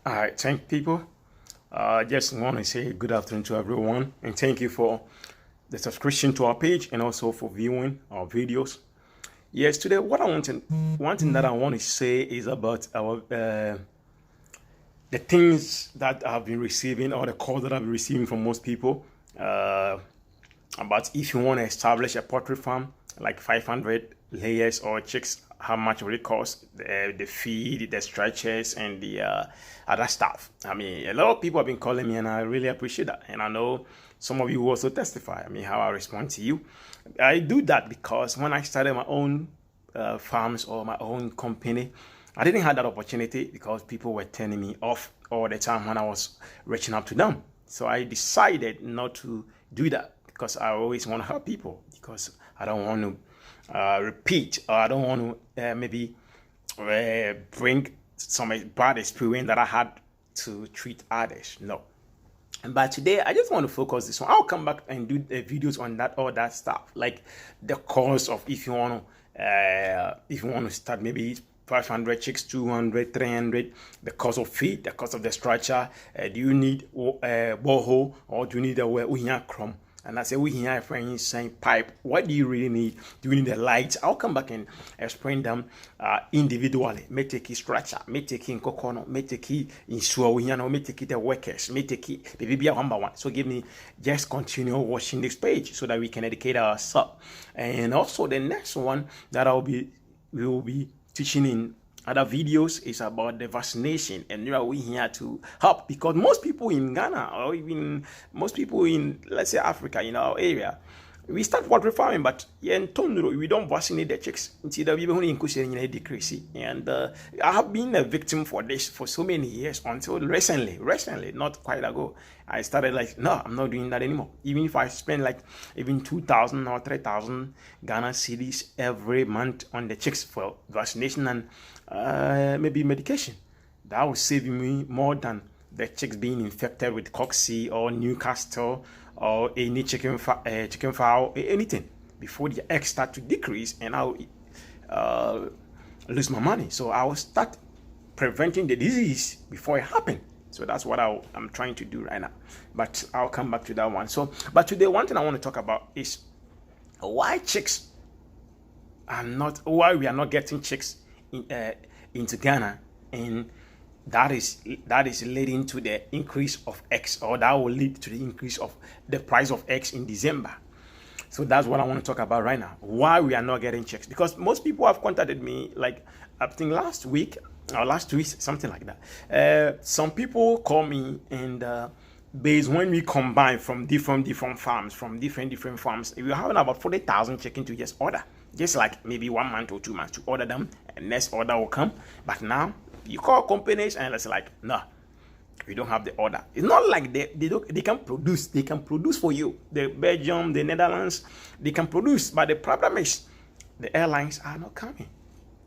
All right, thank people. Just want to say good afternoon to everyone, and thank you for the subscription to our page and also for viewing our videos. Yes, today one thing that I want to say is about our the things that I've been receiving or the calls that I've been receiving from most people about if you want to establish a poultry farm like 500 layers or chicks, how much will it cost, the feed, the stretchers, and the other stuff. I mean, a lot of people have been calling me, and I really appreciate that. And I know some of you will also testify. I mean, how I respond to you. I do that because when I started my own farms or my own company, I didn't have that opportunity because people were turning me off all the time when I was reaching out to them. So I decided not to do that because I always want to help people, because I don't want to repeat, or I don't want to maybe bring some bad experience that I had to treat others. No. But today I just want to focus this one. I'll come back and do videos on that, all that stuff, like the cost of if you want to start maybe 500 chicks, 200, 300, the cost of feed, the cost of the structure. Do you need borehole, or do you need a chrome? And I say, we hear a friend saying pipe. What do you really need? Do you need the lights? I'll come back and explain them individually. May take it structure, may take it coconut, may take it in sure, may take it the workers, may take it baby one by one. So give me, just continue watching this page so that we can educate ourselves. And also the next one that we will be teaching in other videos is about the vaccination, and we here to help, because most people in Ghana, or even most people in, let's say, Africa, in our area, we start poultry farming, but we don't vaccinate the chicks until we only decrease. And I have been a victim for this for so many years until recently, not quite ago, I started like, no, I'm not doing that anymore. Even if I spend like even 2,000 or 3,000 Ghana cedis every month on the chicks for vaccination and maybe medication, that will save me more than the chicks being infected with cocci or Newcastle or any chicken fowl, anything, before the eggs start to decrease, and I'll lose my money. So I will start preventing the disease before it happens. So that's what I'm trying to do right now. But I'll come back to that one. So, but today, one thing I want to talk about is why we are not getting chicks into Ghana, and that is leading to the increase of eggs, or that will lead to the increase of the price of eggs in December. So that's what I want to talk about right now. Why we are not getting chicks? Because most people have contacted me, like I think last week or last 2 weeks, something like that. Some people call me, and based when we combine from different farms, we're having about 40,000 chicken to just order, just like maybe 1 month or 2 months to order them, and next order will come. But now you call companies and it's like, no, we don't have the order. It's not like they can produce. They can produce for you. The Belgium, the Netherlands, they can produce. But the problem is the airlines are not coming.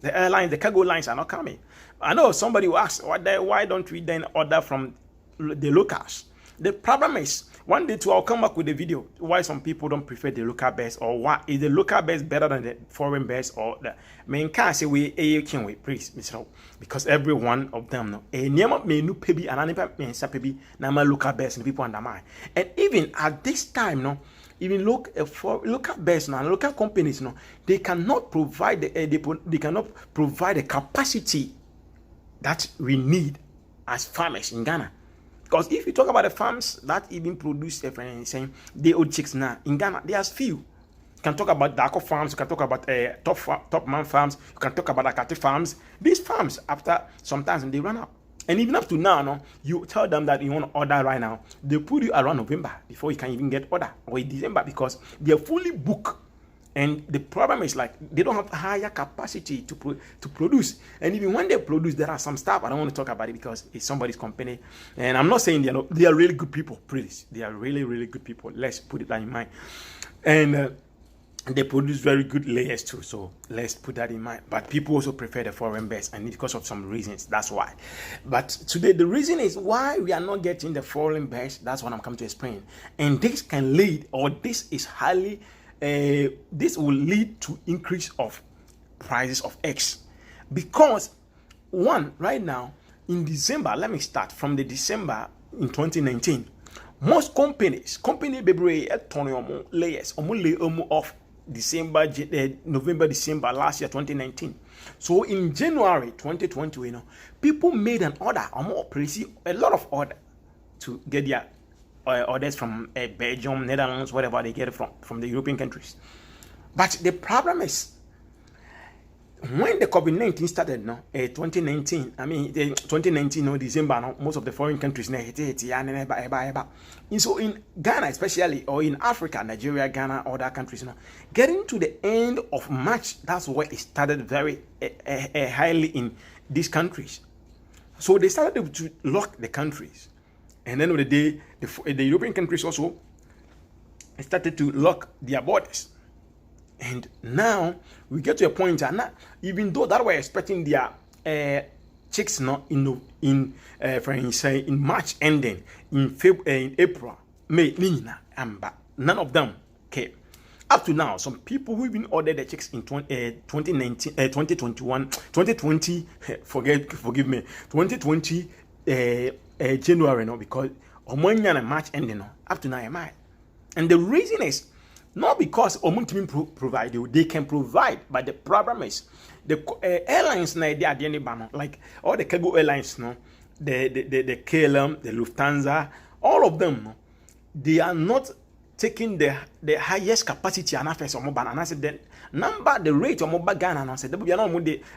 The cargo lines are not coming. I know somebody will ask, why don't we then order from the locals? The problem is, one day too, I'll come back with a video why some people don't prefer the local birds, or why is the local birds better than the foreign birds, or the main car say we can wait, please, Mr. Because every one of them know a near menu pebi and anipa mensa pebi nama local birds and people undermine. And even at this time, no, even look for local birds now, local companies, no, they cannot provide they cannot provide the capacity that we need as farmers in Ghana. Because if you talk about the farms that even produce the old chicks now in Ghana, there's few. You can talk about Darko farms, you can talk about top man farms, you can talk about Akati farms. These farms, after sometimes they run out. And even up to now, no, you tell them that you want to order right now, they put you around November before you can even get order, or in December, because they're fully booked. And the problem is, like, they don't have higher capacity to produce. And even when they produce, there are some stuff I don't want to talk about it because it's somebody's company. And I'm not saying they are really good people. Please, they are really, really good people. Let's put it that in mind. And they produce very good layers too. So let's put that in mind. But people also prefer the foreign birds, and because of some reasons, that's why. But today, the reason is why we are not getting the foreign birds. That's what I'm coming to explain. And this can lead, or this is highly this will lead to increase of prices of eggs, because one, right now in December, let me start from the December in 2019. Most company bebree turn layers lay off December, November, December last year 2019. So in January 2020, people made an order, a lot of order to get their orders from Belgium, Netherlands, whatever they get from the European countries. But the problem is, when the COVID-19 started, 2019, 2019, December, most of the foreign countries, and so in Ghana especially, or in Africa, Nigeria, Ghana, other countries, getting to the end of March, that's where it started very highly in these countries. So they started to lock the countries. And then of the day, the European countries also started to lock their borders. And now we get to a point, and even though that we're expecting their chicks in March ending, in April, May, none of them came. Up to now, some people who even ordered the chicks in 2019, 2021, 2020, forgive me, 2020 January, because on March ending, up to now, and the reason is, not because provide, they can provide, but the problem is the airlines they are the like all the cargo airlines, the KLM, the Lufthansa, all of them, they are not taking the highest capacity and affairs of mobile. And I said the rate of mobile Ghana, and I said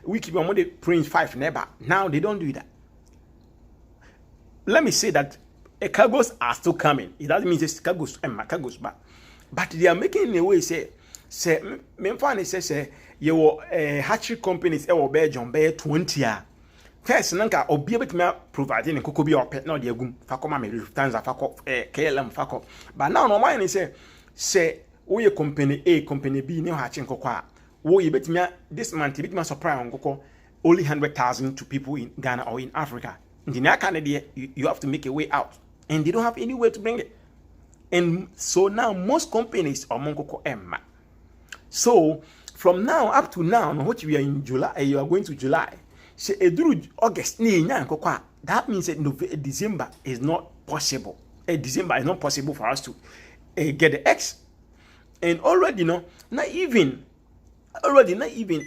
we keep on the Prince 5 never. Now they don't do that. Let me say that cargos are still coming. It doesn't mean just cargos back. But they are making a way say me say you hatchery companies Belgium 20 years. First nanka obi betime providing in kokobi or pet no de agum fakoma me Lufthansa fako KLM fako. But now no mind say we company A company B ne hatching kokwa. Wo ye betime this month betime supply on koko only 100,000 to people in Ghana or in Africa. In the Canada you have to make a way out, and they don't have any way to bring it. And so now most companies are Mongoko Emma. So from now up to now, what we are in July, you are going to July. Say August, that means that December is not possible. December is not possible for us to get the X. And already not even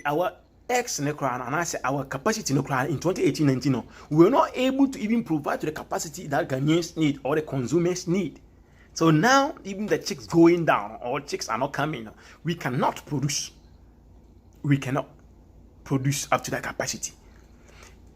our X and I say our capacity in 2018-19, we were not able to even provide to the capacity that Ghanaians need or the consumers need. So now, even the chicks going down or chicks are not coming, we cannot produce. We cannot produce up to that capacity.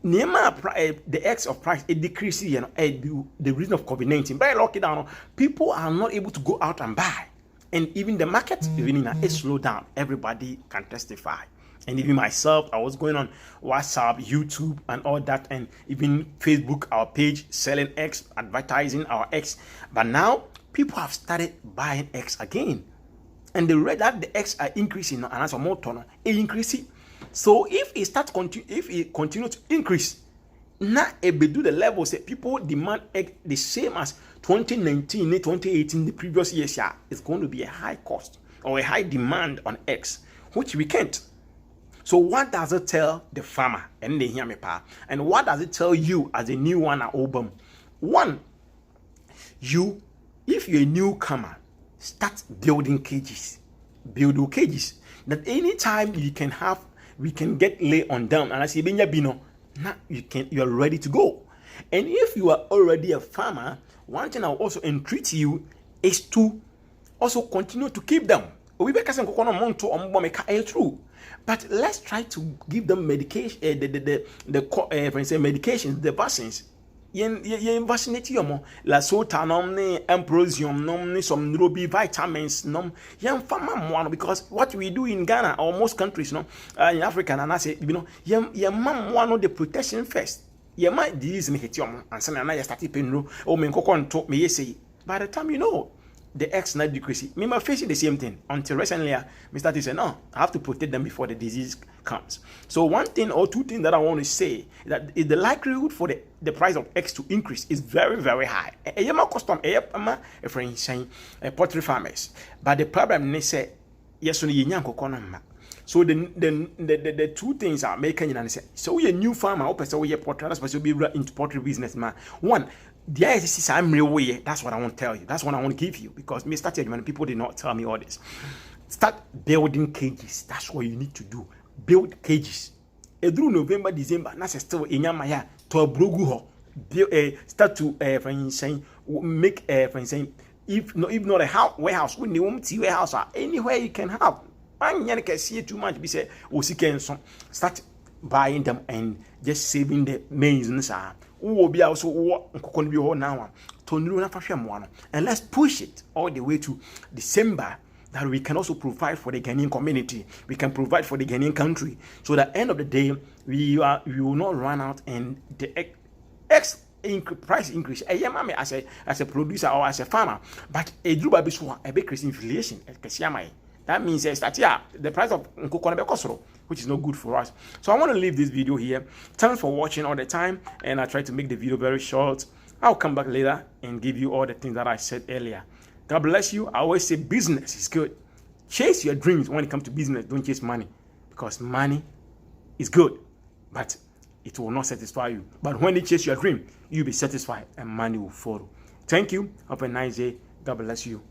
The X of price, it decreases, the reason of COVID-19. By lockdown, people are not able to go out and buy. And even the market, is slowed down. Everybody can testify. And even myself, I was going on WhatsApp, YouTube, and all that, and even Facebook, our page, selling X, advertising our X. But now, people have started buying X again. And the rate that the X are increasing, and as a more ton, it increasing. So if it continue to increase, now it be do the level say people demand X the same as 2019, 2018, the previous years, it's going to be a high cost or a high demand on X, which we can't. So what does it tell the farmer? And they hear me, pa. And what does it tell you as a new one at Obam? One, if you're a newcomer, start building cages. Build cages. That anytime we can get lay on them. And I say, now you're ready to go. And if you are already a farmer, one thing I'll also entreat you is to also continue to keep them. True. But let's try to give them medication, medications, the vaccines. Yen vaccinate you la sota nomne ambrosium nomne some neurobi vitamins nom yen fama one, because what we do in Ghana or most countries in Africa, and I say yen mam one the protection first. Yen might disease me hit you and some na start pain no o men kokon me say by the time the X not decreasing. Me my facing the same thing until recently me started saying no, I have to protect them before the disease comes. So one thing or two things that I want to say is that the likelihood for the price of X to increase is very, very high. Custom a friend saying poultry farmers. But the problem they say yes, So the two things are making you say. So we a new farmer, or person we a poultry, that's person be into poultry business, man. One, the ISCC I'm real way. That's what I want to tell you. That's what I want to give you because me started when people did not tell me all this. Start building cages. That's what you need to do. Build cages. Through November, December, that's still in Yamaya to a brugu. Start to for instance make for instance if not a warehouse, when you want warehouse or anywhere you can have. And you can see too much. Be say, start buying them and just saving the mains. Who will be also going to be now to and let's push it all the way to December. That we can also provide for the Ghanaian community. We can provide for the Ghanaian country. So at the end of the day, we will not run out and the price increase. As a producer or as a farmer, but a big inflation. That means that the price of Nkukone, which is not good for us. So I want to leave this video here. Thanks for watching all the time, and I try to make the video very short. I'll come back later and give you all the things that I said earlier. God bless you. I always say business is good. Chase your dreams when it comes to business. Don't chase money, because money is good, but it will not satisfy you. But when you chase your dream, you'll be satisfied and money will follow. Thank you. Have a nice day. God bless you.